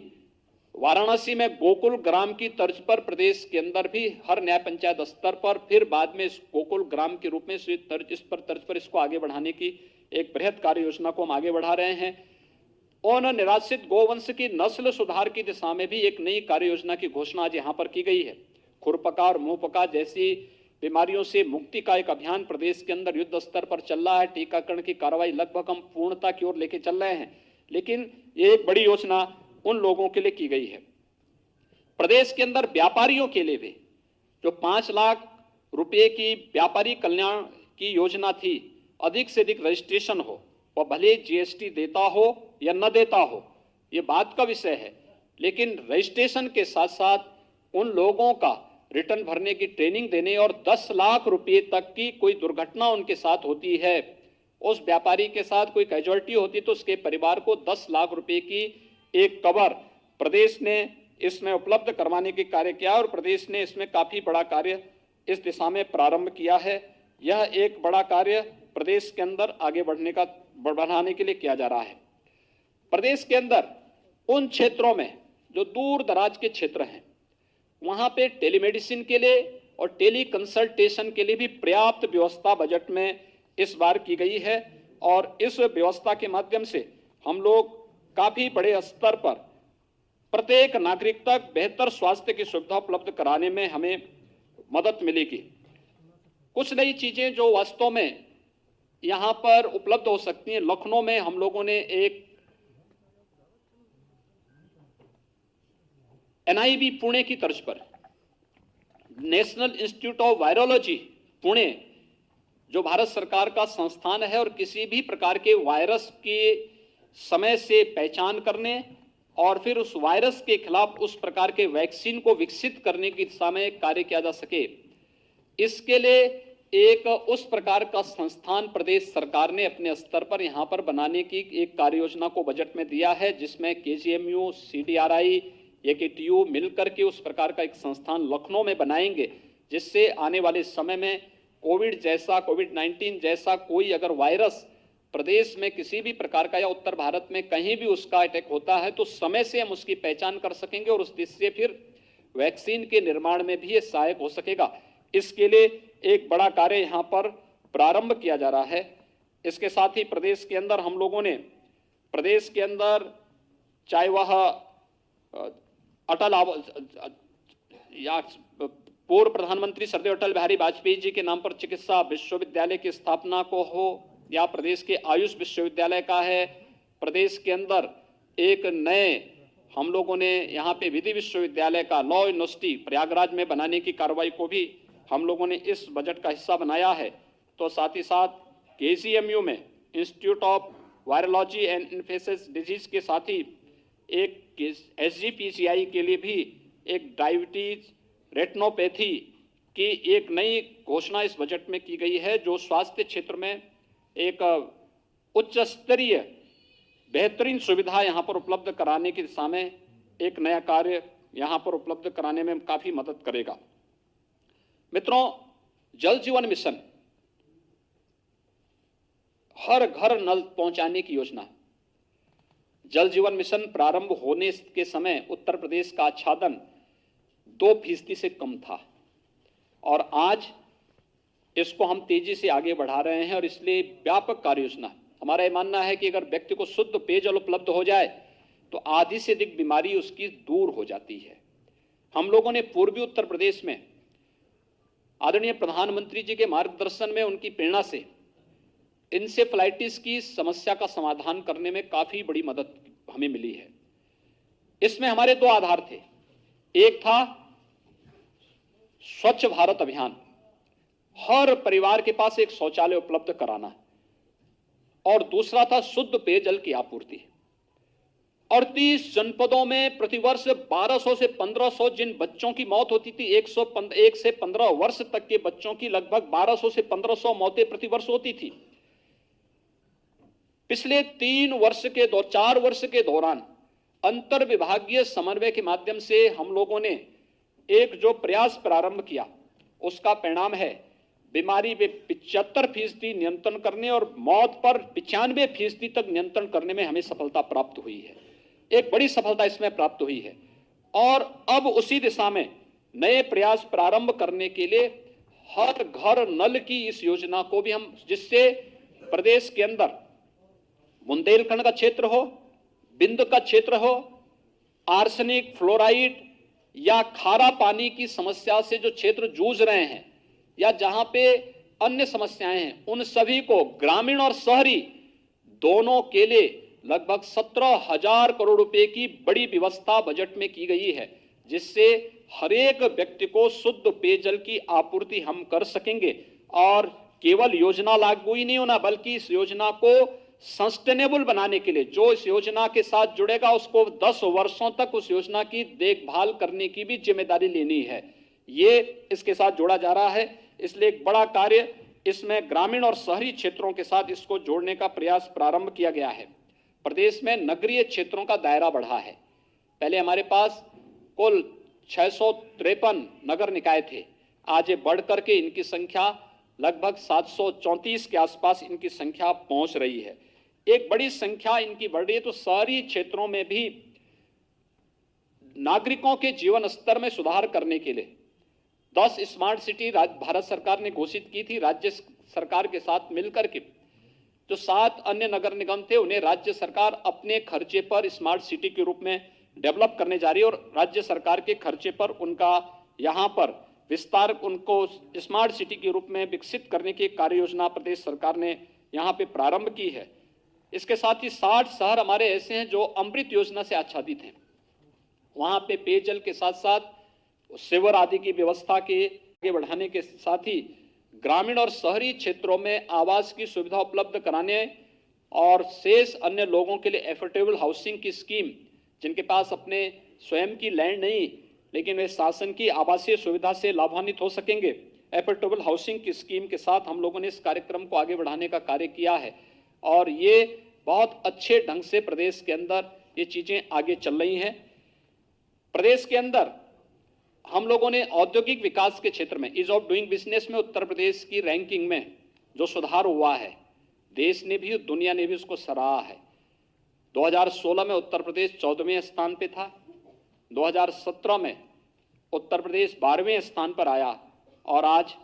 वाराणसी में गोकुल ग्राम की तर्ज पर प्रदेश के अंदर भी हर न्याय पंचायत स्तर पर फिर बाद में इस गोकुल ग्राम के रूप में इस तर्ज पर इसको आगे बढ़ाने की एक बृहद कार्य योजना को हम आगे बढ़ा रहे हैं। और निराश्रित गोवंश की नस्ल सुधार की दिशा में भी एक नई कार्य योजना की घोषणा आज यहाँ पर की गई है। खुरपका और मुंहपका जैसी बीमारियों से मुक्ति का एक अभियान प्रदेश के अंदर युद्ध स्तर पर चल रहा है। टीकाकरण की कार्रवाई लगभग हम पूर्णता की ओर लेके चल रहे हैं, लेकिन ये एक बड़ी योजना उन लोगों के लिए की गई है। प्रदेश के अंदर व्यापारियों के लिए भी जो 5 लाख रुपए की व्यापारी कल्याण की योजना थी, अधिक से अधिक रजिस्ट्रेशन हो, वह भले जीएसटी देता हो या न देता हो, ये बात का विषय है, लेकिन रजिस्ट्रेशन के साथ साथ उन लोगों का रिटर्न भरने की ट्रेनिंग देने, और 10 लाख रुपए तक की कोई दुर्घटना उनके साथ होती है, उस व्यापारी के साथ कोई कैजुअलिटी होती तो उसके परिवार को 10 लाख रुपए की एक कवर प्रदेश ने इसमें उपलब्ध करवाने के कार्य किया, और प्रदेश ने इसमें काफी बड़ा कार्य इस दिशा में प्रारंभ किया है। यह एक बड़ा कार्य प्रदेश के अंदर आगे बढ़ाने के लिए किया जा रहा है। प्रदेश के अंदर उन क्षेत्रों में जो दूर दराज के क्षेत्र हैं, वहां पे टेलीमेडिसिन के लिए और टेली कंसल्टेशन के लिए भी पर्याप्त व्यवस्था बजट में इस बार की गई है, और इस व्यवस्था के माध्यम से हम लोग काफी बड़े स्तर पर प्रत्येक नागरिक तक बेहतर स्वास्थ्य की सुविधा उपलब्ध कराने में हमें मदद मिलेगी। कुछ नई चीजें जो वास्तव में यहां पर उपलब्ध हो सकती हैं, लखनऊ में हम लोगों ने एक एनआईवी पुणे की तर्ज पर national institute of virology Pune, जो भारत सरकार का संस्थान है और किसी भी प्रकार के वायरस के समय से पहचान करने और फिर उस वायरस के खिलाफ उस प्रकार के वैक्सीन को विकसित करने की दिशा में कार्य किया जा सके, इसके लिए एक उस प्रकार का संस्थान प्रदेश सरकार ने अपने स्तर पर यहां पर बनाने की एक कार्य योजना को बजट में दिया है, जिसमें केजीएमयू, सीडीआरआई, एकेटीयू मिलकर के उस प्रकार का एक संस्थान लखनऊ में बनाएंगे, जिससे आने वाले समय में कोविड-19 जैसा कोई अगर वायरस प्रदेश में किसी भी प्रकार का या उत्तर भारत में कहीं भी उसका अटैक होता है तो समय से हम उसकी पहचान कर सकेंगे, और उस दिशा से फिर वैक्सीन के निर्माण में भी ये सहायक हो सकेगा। इसके लिए एक बड़ा कार्य यहाँ पर प्रारंभ किया जा रहा है। इसके साथ ही प्रदेश के अंदर हम लोगों ने प्रदेश के अंदर चाहे वह या पूर्व प्रधानमंत्री श्रद्धेय अटल बिहारी वाजपेयी जी के नाम पर चिकित्सा विश्वविद्यालय की स्थापना को हो, या प्रदेश के आयुष विश्वविद्यालय का है, प्रदेश के अंदर एक नए हम लोगों ने यहाँ पे विधि विश्वविद्यालय का लॉ यूनिवर्सिटी प्रयागराज में बनाने की कार्रवाई को भी हम लोगों ने इस बजट का हिस्सा बनाया है। तो साथ ही साथ केजीएमयू में institute of virology and infectious disease के साथ ही एक एसजीपीसीआई के लिए भी एक डायबिटीज रेटिनोपैथी की एक नई घोषणा इस बजट में की गई है, जो स्वास्थ्य क्षेत्र में एक उच्च स्तरीय बेहतरीन सुविधा यहाँ पर उपलब्ध कराने की दिशा में एक नया कार्य यहाँ पर उपलब्ध कराने में काफी मदद करेगा। मित्रों, जल जीवन मिशन हर घर नल पहुंचाने की योजना। जल जीवन मिशन प्रारंभ होने के समय उत्तर प्रदेश का आच्छादन 2% से कम था, और आज इसको हम तेजी से आगे बढ़ा रहे हैं, और इसलिए व्यापक कार्य योजना। हमारा यह मानना है कि अगर व्यक्ति को शुद्ध पेयजल उपलब्ध हो जाए तो आधी से अधिक बीमारी उसकी दूर हो जाती है। हम लोगों ने पूर्वी उत्तर प्रदेश में आदरणीय प्रधानमंत्री जी के मार्गदर्शन में, उनकी प्रेरणा से इंसेफ्लाइटिस की समस्या का समाधान करने में काफी बड़ी मदद हमें मिली है। इसमें हमारे दो आधार थे। एक था स्वच्छ भारत अभियान, हर परिवार के पास एक शौचालय उपलब्ध कराना, और दूसरा था शुद्ध पेयजल की आपूर्ति। 38 जनपदों में प्रतिवर्ष 1200 से 1500 जिन बच्चों की मौत होती थी, 1 से 15 वर्ष तक के बच्चों की लगभग 1200 से 1500 मौतें प्रतिवर्ष होती थी। पिछले 4 वर्ष के दौरान अंतर विभागीय समन्वय के माध्यम से हम लोगों ने एक जो प्रयास प्रारंभ किया, उसका परिणाम है बीमारी पे 75% नियंत्रण करने और मौत पर 95% तक नियंत्रण करने में हमें सफलता प्राप्त हुई है। एक बड़ी सफलता इसमें प्राप्त हुई है, और अब उसी दिशा में नए प्रयास प्रारंभ करने के लिए हर घर नल की इस योजना को भी हम, जिससे प्रदेश के अंदर बुंदेलखंड का क्षेत्र हो, बिंद का क्षेत्र हो, आर्सेनिक, फ्लोराइड या खारा पानी की समस्या से जो क्षेत्र जूझ रहे हैं या जहां पे अन्य समस्याएं हैं, उन सभी को ग्रामीण और शहरी दोनों के लिए लगभग 17,000 करोड़ रुपए की बड़ी व्यवस्था बजट में की गई है, जिससे हर एक व्यक्ति को शुद्ध पेयजल की आपूर्ति हम कर सकेंगे। और केवल योजना लागू ही नहीं होना, बल्कि इस योजना को सस्टेनेबल बनाने के लिए जो इस योजना के साथ जुड़ेगा उसको 10 वर्षों तक उस योजना की देखभाल करने की भी जिम्मेदारी लेनी है। ये इसके साथ जोड़ा जा रहा है, इसलिए एक बड़ा कार्य इसमें ग्रामीण और शहरी क्षेत्रों के साथ इसको जोड़ने का प्रयास प्रारंभ किया गया है। प्रदेश में नगरीय क्षेत्रों का दायरा बढ़ा है। पहले हमारे पास कुल 653 नगर निकाय थे, आज ये बढ़ करके इनकी संख्या लगभग 734 के आसपास इनकी संख्या पहुंच रही है। एक बड़ी संख्या इनकी बढ़ रही है, तो शहरी क्षेत्रों में भी नागरिकों के जीवन स्तर में सुधार करने के लिए 10 स्मार्ट सिटी भारत सरकार ने घोषित की थी। राज्य सरकार के साथ मिलकर के जो 7 अन्य नगर निगम थे, उन्हें राज्य सरकार अपने खर्चे पर स्मार्ट सिटी के रूप में डेवलप करने जा रही है, और राज्य सरकार के खर्चे पर उनका यहां पर विस्तार, उनको स्मार्ट सिटी के रूप में विकसित करने की कार्य योजना प्रदेश सरकार ने यहां पे प्रारंभ की है। इसके साथ ही 60 शहर हमारे ऐसे हैं जो अमृत योजना से आच्छादित हैं। वहां पे पेयजल के साथ साथ सेवर आदि की व्यवस्था के आगे बढ़ाने के साथ ही ग्रामीण और शहरी क्षेत्रों में आवास की सुविधा उपलब्ध कराने और शेष अन्य लोगों के लिए एफोर्डेबल हाउसिंग की स्कीम, जिनके पास अपने स्वयं की लैंड नहीं लेकिन वे शासन की आवासीय सुविधा से लाभान्वित हो सकेंगे, एफोर्डेबल हाउसिंग की स्कीम के साथ हम लोगों ने इस कार्यक्रम को आगे बढ़ाने का कार्य किया है, और ये बहुत अच्छे ढंग से प्रदेश के अंदर ये चीजें आगे चल रही हैं। प्रदेश के अंदर हम लोगों ने औद्योगिक विकास के क्षेत्र में ईज ऑफ डूइंग बिजनेस में उत्तर प्रदेश की रैंकिंग में जो सुधार हुआ है, देश ने भी दुनिया ने भी उसको सराहा है। 2016 में उत्तर प्रदेश 14वें स्थान पे था, 2017 में उत्तर प्रदेश 12वें स्थान पर आया, और आज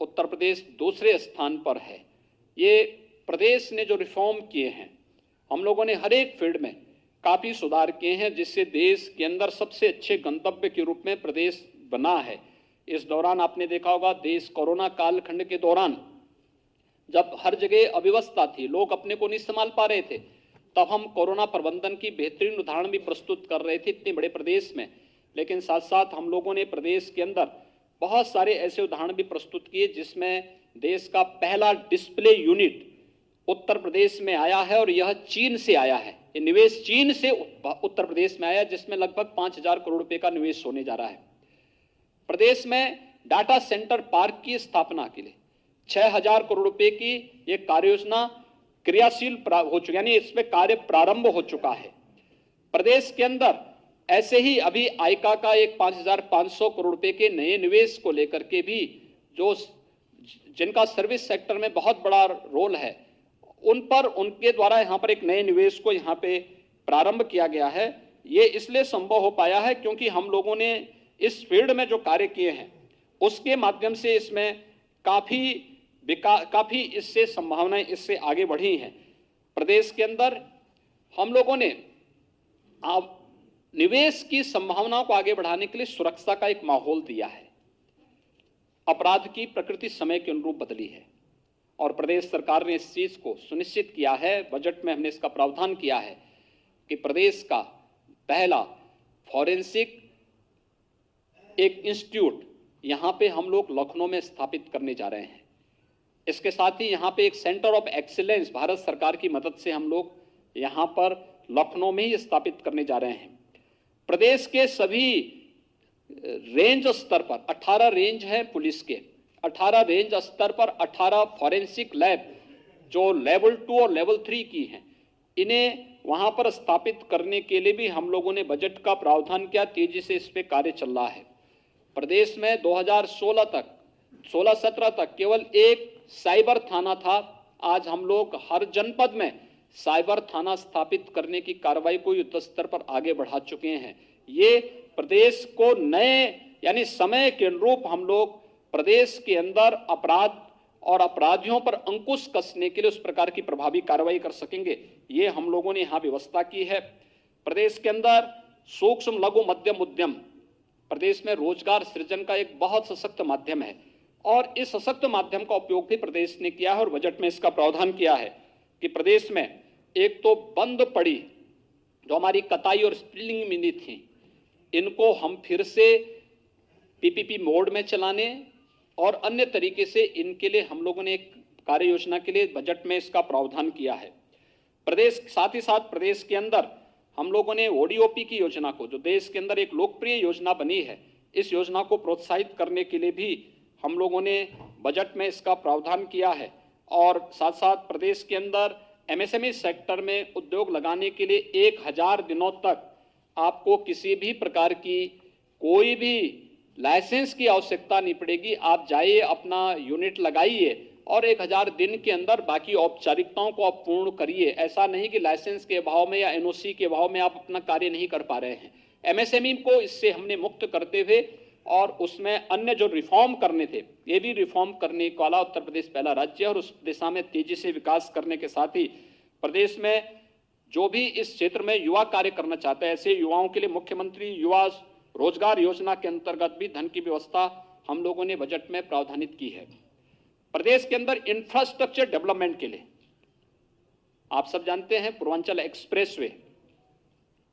उत्तर प्रदेश दूसरे स्थान पर है। ये प्रदेश ने जो रिफॉर्म किए हैं, हम लोगों ने हर एक फील्ड में काफी सुधार किए हैं, जिससे देश के अंदर सबसे अच्छे गंतव्य के रूप में प्रदेश बना है। इस दौरान आपने देखा होगा, देश कोरोना कालखंड के दौरान जब हर जगह अव्यवस्था थी, लोग अपने को नहीं संभाल पा रहे थे, तब हम कोरोना प्रबंधन की बेहतरीन उदाहरण भी प्रस्तुत कर रहे थे इतने बड़े प्रदेश में। लेकिन साथ साथ हम लोगों ने प्रदेश के अंदर बहुत सारे ऐसे उदाहरण भी प्रस्तुत किए जिसमें देश का पहला डिस्प्ले यूनिट उत्तर प्रदेश में आया है, और यह चीन से आया है। ये निवेश चीन से उत्तर प्रदेश में आया, जिसमें लगभग 5,000 करोड़ रुपए का निवेश होने जा रहा है। प्रदेश में डाटा सेंटर पार्क की स्थापना के लिए 6,000 करोड़ रुपए की ये कार्य योजना क्रियाशील हो चुकी, यानी इसमें कार्य प्रारंभ हो चुका है। प्रदेश के अंदर ऐसे ही अभी आइका का एक 5,500 करोड़ रुपए के नए निवेश को लेकर के भी, जो जिनका सर्विस सेक्टर में बहुत बड़ा रोल है, उन पर उनके द्वारा यहां पर एक नए निवेश को यहां पे प्रारंभ किया गया है। ये इसलिए संभव हो पाया है क्योंकि हम लोगों ने इस फील्ड में जो कार्य किए हैं उसके माध्यम से इसमें काफी इससे संभावनाएं इससे आगे बढ़ी हैं। प्रदेश के अंदर हम लोगों ने निवेश की संभावनाओं को आगे बढ़ाने के लिए सुरक्षा का एक माहौल दिया है। अपराध की प्रकृति समय के अनुरूप बदली है और प्रदेश सरकार ने इस चीज को सुनिश्चित किया है, बजट में हमने इसका प्रावधान किया है कि प्रदेश का पहला फॉरेंसिक एक इंस्टीट्यूट यहां पे हम लोग लखनऊ में स्थापित करने जा रहे हैं। इसके साथ ही यहां पे एक सेंटर ऑफ एक्सीलेंस भारत सरकार की मदद से हम लोग यहां पर लखनऊ में ही स्थापित करने जा रहे हैं। प्रदेश के सभी रेंज स्तर पर 18 रेंज है पुलिस के, 18 रेंज स्तर पर 18 फॉरेंसिक लैब जो लेवल 2 और लेवल 3 की हैं, इन्हें वहां पर स्थापित करने के लिए भी हम लोगों ने बजट का प्रावधान किया। तेजी से इस पे कार्य चल रहा है। प्रदेश में 2016-17 तक केवल एक साइबर थाना था। आज हम लोग हर जनपद में साइबर थाना स्थापित करने की कार्रवाई को युद्ध स्तर पर आगे बढ़ा चुके हैं। ये प्रदेश को नए यानी समय के अनुरूप हम लोग प्रदेश के अंदर अपराध और अपराधियों पर अंकुश कसने के लिए उस प्रकार की प्रभावी कार्रवाई कर सकेंगे। ये हम लोगों ने यहां व्यवस्था की है। प्रदेश के अंदर सूक्ष्म लघु मध्यम उद्यम प्रदेश में रोजगार सृजन का एक बहुत सशक्त माध्यम है और इस सशक्त माध्यम का उपयोग भी प्रदेश ने किया है और बजट में इसका प्रावधान किया है कि प्रदेश में एक तो बंद पड़ी जो हमारी कताई और स्पिनिंग मिली थी, इनको हम फिर से पीपीपी मोड में चलाने और अन्य तरीके से इनके लिए हम लोगों ने एक कार्य योजना के लिए बजट में इसका प्रावधान किया है। प्रदेश साथ ही साथ प्रदेश के अंदर हम लोगों ने ओडीओपी की योजना को, जो देश के अंदर एक लोकप्रिय योजना बनी है, इस योजना को प्रोत्साहित करने के लिए भी हम लोगों ने बजट में इसका प्रावधान किया है। और साथ साथ प्रदेश के अंदर एमएसएमई सेक्टर में उद्योग लगाने के लिए 1000 दिनों तक आपको किसी भी प्रकार की कोई भी लाइसेंस की आवश्यकता नहीं पड़ेगी। आप जाइए, अपना यूनिट लगाइए और 1000 दिन के अंदर बाकी औपचारिकताओं को आप पूर्ण करिए। ऐसा नहीं कि लाइसेंस के अभाव में या एनओसी के अभाव में आप अपना कार्य नहीं कर पा रहे हैं। एमएसएमई को इससे हमने मुक्त करते हुए और उसमें अन्य जो रिफॉर्म करने थे, ये भी रिफॉर्म करने वाला उत्तर प्रदेश पहला राज्य है और उस दिशा में तेजी से विकास करने के साथ ही प्रदेश में जो भी इस क्षेत्र में युवा कार्य करना चाहते हैं, ऐसे युवाओं के लिए मुख्यमंत्री युवा रोजगार योजना के अंतर्गत भी धन की व्यवस्था हम लोगों ने बजट में प्रावधानित की है। प्रदेश के अंदर इंफ्रास्ट्रक्चर डेवलपमेंट के लिए आप सब जानते हैं पूर्वांचल एक्सप्रेसवे,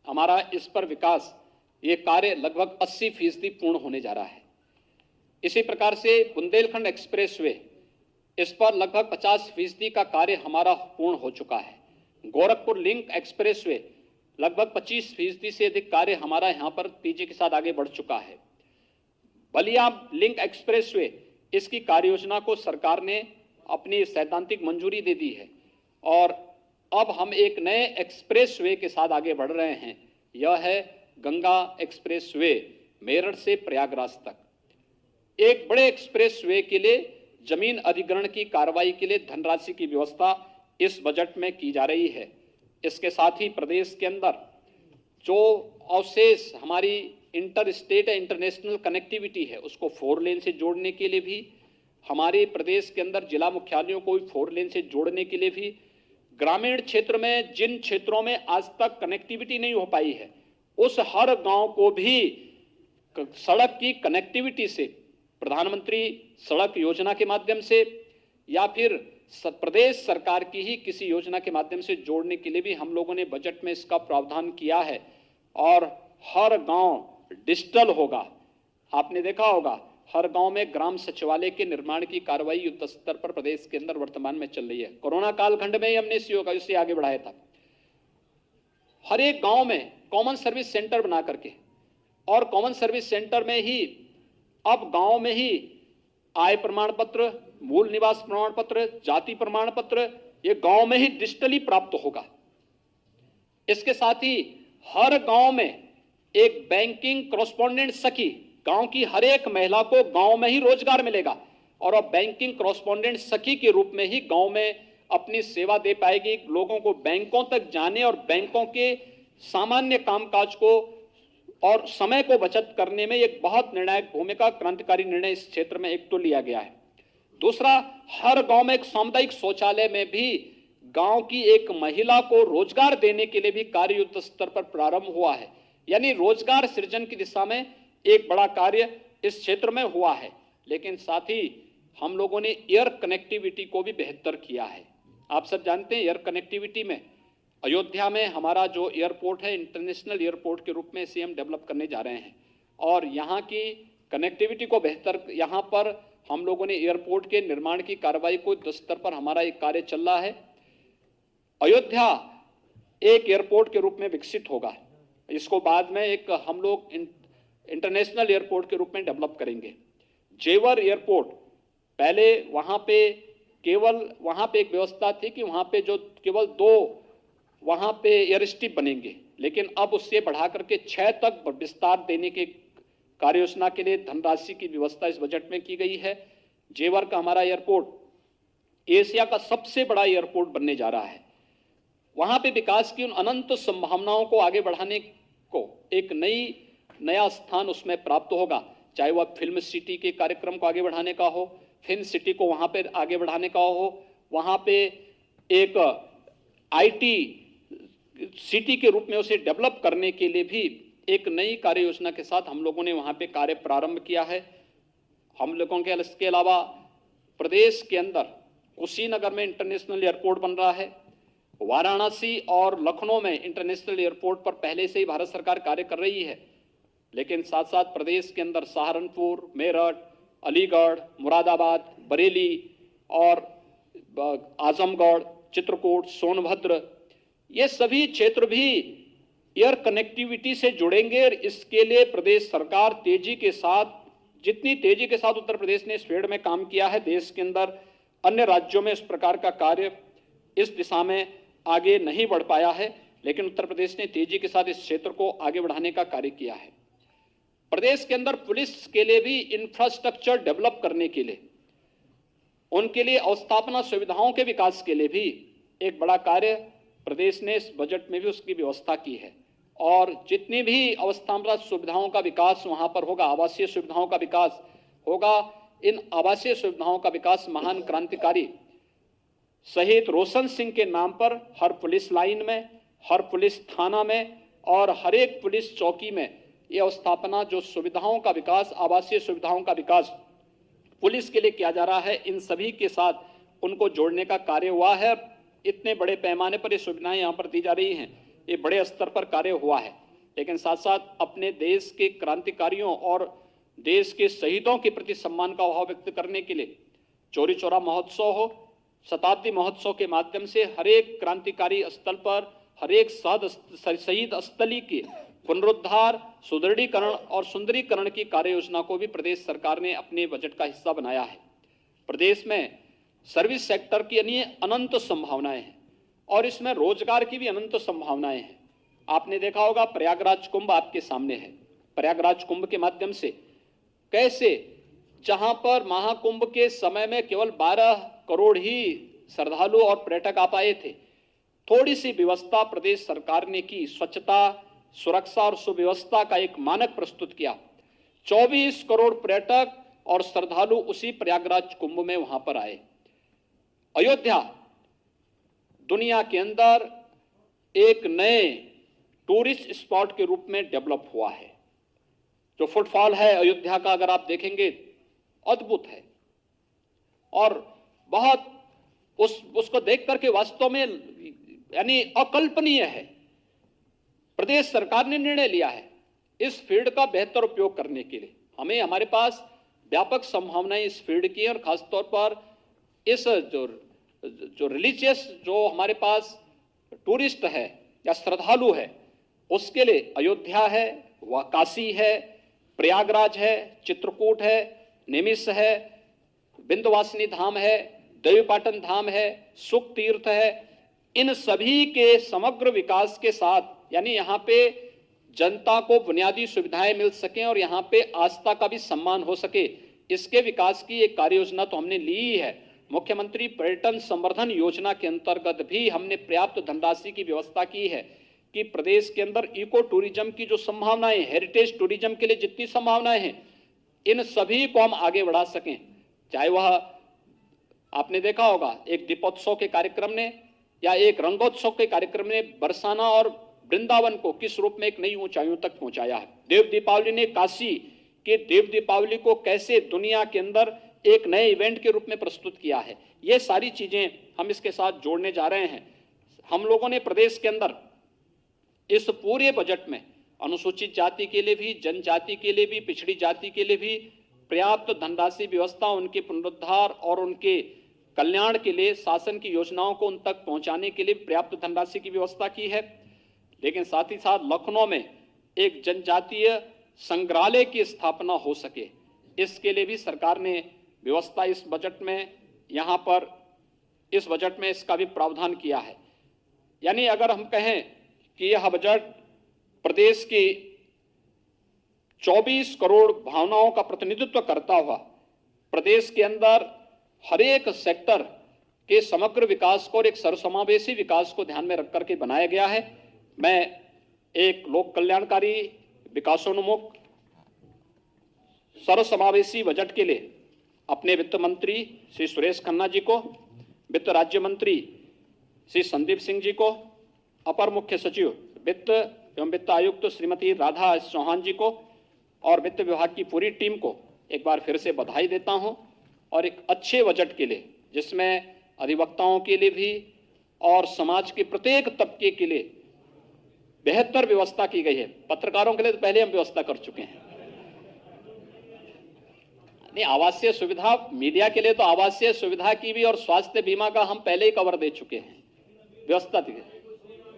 हमारा इस पर विकास ये कार्य लगभग 80% पूर्ण होने जा रहा है। इसी प्रकार से बुंदेलखंड एक्सप्रेसवे, इस पर लगभग 50% का कार्य हमारा पूर्ण हो चुका है। गोरखपुर लिंक एक्सप्रेसवे लगभग 25% से अधिक कार्य हमारा यहां पर तेजी के साथ आगे बढ़ चुका है। बलिया लिंक एक्सप्रेसवे, इसकी कार्य योजना को सरकार ने अपनी सैद्धांतिक मंजूरी दे दी है और अब हम एक नए एक्सप्रेसवे के साथ आगे बढ़ रहे हैं। यह है गंगा एक्सप्रेसवे, मेरठ से प्रयागराज तक। एक बड़े एक्सप्रेसवे के लिए जमीन अधिग्रहण की कार्रवाई के लिए धनराशि की व्यवस्था इस बजट में की जा रही है। इसके साथ ही प्रदेश के अंदर जो अवशेष हमारी इंटर स्टेट इंटरनेशनल कनेक्टिविटी है, उसको 4 लेन से जोड़ने के लिए भी, हमारे प्रदेश के अंदर जिला मुख्यालयों को 4 लेन से जोड़ने के लिए भी, ग्रामीण क्षेत्र में जिन क्षेत्रों में आज तक कनेक्टिविटी नहीं हो पाई है, उस हर गांव को भी सड़क की कनेक्टिविटी से प्रधानमंत्री सड़क योजना के माध्यम से या फिर प्रदेश सरकार की ही किसी योजना के माध्यम से जोड़ने के लिए भी हम लोगों ने बजट में इसका प्रावधान किया है और हर गांव डिजिटल होगा। आपने देखा होगा हर गांव में ग्राम सचिवालय के निर्माण की कार्रवाई युद्ध स्तर पर प्रदेश के अंदर वर्तमान में चल रही है। कोरोना कालखंड में ही हमने इसे आगे बढ़ाया था। हर एक गांव में कॉमन सर्विस सेंटर बना करके और कॉमन सर्विस सेंटर में ही अब गांव में ही आय प्रमाण पत्र, मूल निवास प्रमाण पत्र, जाति प्रमाण पत्र ये गांव में ही डिजिटली प्राप्त होगा। इसके साथ ही हर गांव में एक बैंकिंग कॉरेस्पॉन्डेंट सखी, गांव की हर एक महिला को गांव में ही रोजगार मिलेगा और अब बैंकिंग कॉरेस्पॉन्डेंट सखी के रूप में ही गांव में अपनी सेवा दे पाएगी। लोगों को बैंकों तक जाने और बैंकों के सामान्य कामकाज को और समय को बचत करने में एक बहुत निर्णायक भूमिका, क्रांतिकारी निर्णय इस क्षेत्र में एक तो लिया गया है। दूसरा, हर गांव में एक सामुदायिक शौचालय में भी गांव की एक महिला को रोजगार देने के लिए भी कार्य युद्ध स्तर पर प्रारंभ हुआ है। यानी रोजगार सृजन की दिशा में एक बड़ा कार्य इस क्षेत्र में हुआ है। लेकिन साथ ही हम लोगों ने एयर कनेक्टिविटी को भी बेहतर किया है। आप सब जानते हैं एयर कनेक्टिविटी में अयोध्या में हमारा जो एयरपोर्ट है इंटरनेशनल एयरपोर्ट के रूप में इसे हम डेवलप करने जा रहे हैं और यहाँ की कनेक्टिविटी को बेहतर, यहाँ पर हम लोगों ने एयरपोर्ट के निर्माण की कार्रवाई को युद्ध स्तर पर हमारा एक कार्य चल रहा है। अयोध्या एक एयरपोर्ट के रूप में विकसित होगा, इसको बाद में एक हम लोग इंटरनेशनल एयरपोर्ट के रूप में डेवलप करेंगे। जेवर एयरपोर्ट पहले वहां पे एक व्यवस्था थी कि वहां पे जो केवल 2 वहां पे एयर स्ट्रिप बनेंगे, लेकिन अब उससे बढ़ा करके 6 तक विस्तार देने के कार्य योजना के लिए धनराशि की व्यवस्था इस बजट में की गई है। जेवर का हमारा एयरपोर्ट एशिया का सबसे बड़ा एयरपोर्ट बनने जा रहा है। वहां पे विकास की उन अनंत संभावनाओं को आगे बढ़ाने को एक नया स्थान उसमें प्राप्त होगा, चाहे वह फिल्म सिटी के कार्यक्रम को आगे बढ़ाने का हो, फिल्म सिटी को वहां पे आगे बढ़ाने का हो, वहां पे एक आईटी सिटी के रूप में उसे डेवलप करने के लिए भी एक नई कार्य योजना के साथ हम लोगों ने वहां पे कार्य प्रारंभ किया है। हम लोगों के इसके अलावा प्रदेश के अंदर कुशीनगर में इंटरनेशनल एयरपोर्ट बन रहा है। वाराणसी और लखनऊ में इंटरनेशनल एयरपोर्ट पर पहले से ही भारत सरकार कार्य कर रही है, लेकिन साथ साथ प्रदेश के अंदर सहारनपुर, मेरठ, अलीगढ़, मुरादाबाद, बरेली और आजमगढ़, चित्रकूट, सोनभद्र, ये सभी क्षेत्र भी एयर कनेक्टिविटी से जुड़ेंगे। और इसके लिए प्रदेश सरकार तेजी के साथ, जितनी तेजी के साथ उत्तर प्रदेश ने इस फील्ड में काम किया है, देश के अंदर अन्य राज्यों में इस प्रकार का कार्य इस दिशा में आगे नहीं बढ़ पाया है, लेकिन उत्तर प्रदेश ने तेजी के साथ इस क्षेत्र को आगे बढ़ाने का कार्य किया है। प्रदेश के अंदर पुलिस के लिए भी इंफ्रास्ट्रक्चर डेवलप करने के लिए, उनके लिए अवस्थापना सुविधाओं के विकास के लिए भी एक बड़ा कार्य प्रदेश ने इस बजट में भी उसकी व्यवस्था की है। और जितनी भी अवस्थापना सुविधाओं का विकास वहां पर होगा, आवासीय सुविधाओं का विकास होगा, इन आवासीय सुविधाओं का विकास महान क्रांतिकारी शहीद रोशन सिंह के नाम पर हर पुलिस लाइन में, हर पुलिस थाना में और हर एक पुलिस चौकी में ये अवस्थापना जो सुविधाओं का विकास, आवासीय सुविधाओं का विकास पुलिस के लिए किया जा रहा है, इन सभी के साथ उनको जोड़ने का कार्य हुआ है। इतने बड़े पैमाने पर ये सुविधाएं यहाँ पर दी जा रही हैं, ये बड़े स्तर पर कार्य हुआ है। लेकिन साथ साथ अपने देश के क्रांतिकारियों और देश के शहीदों के प्रति सम्मान का भाव व्यक्त करने के लिए चौरी चौरा महोत्सव हो, शताब्दी महोत्सव के माध्यम से हर एक क्रांतिकारी स्थल पर हर एक शहीद स्थली के पुनरुद्धार, सुदृढ़ीकरण और सुंदरीकरण की कार्य योजना को भी प्रदेश सरकार ने अपने बजट का हिस्सा बनाया है। प्रदेश में सर्विस सेक्टर की अनंत संभावनाएं हैं और इसमें रोजगार की भी अनंत संभावनाएं हैं। आपने देखा होगा प्रयागराज कुंभ आपके सामने है। प्रयागराज कुंभ के माध्यम से कैसे, जहां पर महाकुंभ के समय में केवल 12 करोड़ ही श्रद्धालु और पर्यटक आ पाए थे, थोड़ी सी व्यवस्था प्रदेश सरकार ने की, स्वच्छता, सुरक्षा और सुव्यवस्था का एक मानक प्रस्तुत किया। 24 करोड़ पर्यटक और श्रद्धालु उसी प्रयागराज कुंभ में वहां पर आए। अयोध्या दुनिया के अंदर एक नए टूरिस्ट स्पॉट के रूप में डेवलप हुआ है। जो फुटफॉल है अयोध्या का, अगर आप देखेंगे, अद्भुत है और बहुत उसको देख करके वास्तव में यानी अकल्पनीय है। प्रदेश सरकार ने निर्णय लिया है इस फील्ड का बेहतर उपयोग करने के लिए। हमारे पास व्यापक संभावनाएं इस फील्ड की है और खासतौर पर इस जो रिलीजियस जो हमारे पास टूरिस्ट है या श्रद्धालु है, उसके लिए अयोध्या है, वह काशी है, प्रयागराज है, चित्रकूट है, निमिष है, विंध्यवासिनी धाम है, देवीपाटन धाम है, सुख तीर्थ है। इन सभी के समग्र विकास के साथ यानी यहाँ पे जनता को बुनियादी सुविधाएं मिल सकें और यहाँ पे आस्था का भी सम्मान हो सके, इसके विकास की एक कार्य योजना तो हमने ली ही है। मुख्यमंत्री पर्यटन संवर्धन योजना के अंतर्गत भी हमने पर्याप्त धनराशि की व्यवस्था की है कि प्रदेश के अंदर इको टूरिज्म की जो संभावनाएं, हेरिटेज टूरिज्म के लिए जितनी संभावनाएं हैं, इन सभी को हम आगे बढ़ा सकें। चाहे वह आपने देखा होगा एक दीपोत्सव के कार्यक्रम ने या एक रंगोत्सव के कार्यक्रम ने बरसाना और वृंदावन को किस रूप में एक नई ऊंचाइयों तक पहुंचाया है। देव दीपावली ने काशी के देव दीपावली को कैसे दुनिया के अंदर एक नए इवेंट के रूप में प्रस्तुत किया है। ये सारी चीजें हम इसके साथ जोड़ने जा रहे हैं। हम लोगों ने प्रदेश के अंदर इस पूरे बजट में अनुसूचित जाति के लिए भी, जनजाति के लिए भी, पिछड़ी जाति के लिए भी पर्याप्त धनराशि व्यवस्था, उनके पुनरुद्धार और उनके कल्याण के लिए शासन की योजनाओं को उन तक पहुंचाने के लिए पर्याप्त धनराशि की व्यवस्था की है। लेकिन साथ ही साथ लखनऊ में एक जनजातीय संग्रहालय की स्थापना हो सके, इसके लिए भी सरकार ने व्यवस्था इस बजट में, यहां पर इस बजट में इसका भी प्रावधान किया है। यानी अगर हम कहें कि यह बजट प्रदेश की 24 करोड़ भावनाओं का प्रतिनिधित्व करता हुआ प्रदेश के अंदर हर एक सेक्टर के समग्र विकास को और एक सर्वसमावेशी विकास को ध्यान में रख करके बनाया गया है। मैं एक लोक कल्याणकारी, विकासोन्मुख, सर्वसमावेशी बजट के लिए अपने वित्त मंत्री श्री सुरेश खन्ना जी को, वित्त राज्य मंत्री श्री संदीप सिंह जी को, अपर मुख्य सचिव वित्त एवं वित्त आयुक्त श्रीमती राधा चौहान जी को और वित्त विभाग की पूरी टीम को एक बार फिर से बधाई देता हूं। और एक अच्छे बजट के लिए, जिसमें अधिवक्ताओं के लिए भी और समाज के प्रत्येक तबके के लिए बेहतर व्यवस्था की गई है। पत्रकारों के लिए तो पहले हम व्यवस्था कर चुके हैं। नहीं, आवासीय सुविधा, मीडिया के लिए तो आवासीय सुविधा की भी और स्वास्थ्य बीमा का हम पहले ही कवर दे चुके हैं। व्यवस्था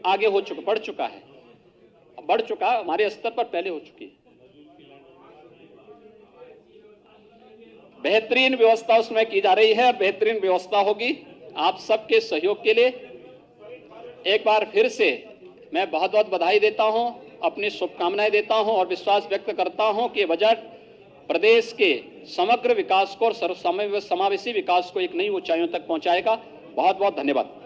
आगे हो चुका, बढ़ चुका है, बढ़ चुका, हमारे स्तर पर पहले हो चुकी है। बेहतरीन व्यवस्था उसमें की जा रही है और बेहतरीन व्यवस्था होगी। आप सबके सहयोग के लिए एक बार फिर से मैं बहुत बहुत बधाई देता हूं, अपनी शुभकामनाएं देता हूं और विश्वास व्यक्त करता हूं कि बजट प्रदेश के समग्र विकास को और सर्वसमावेशी विकास को एक नई ऊंचाइयों तक पहुंचाएगा। बहुत बहुत धन्यवाद।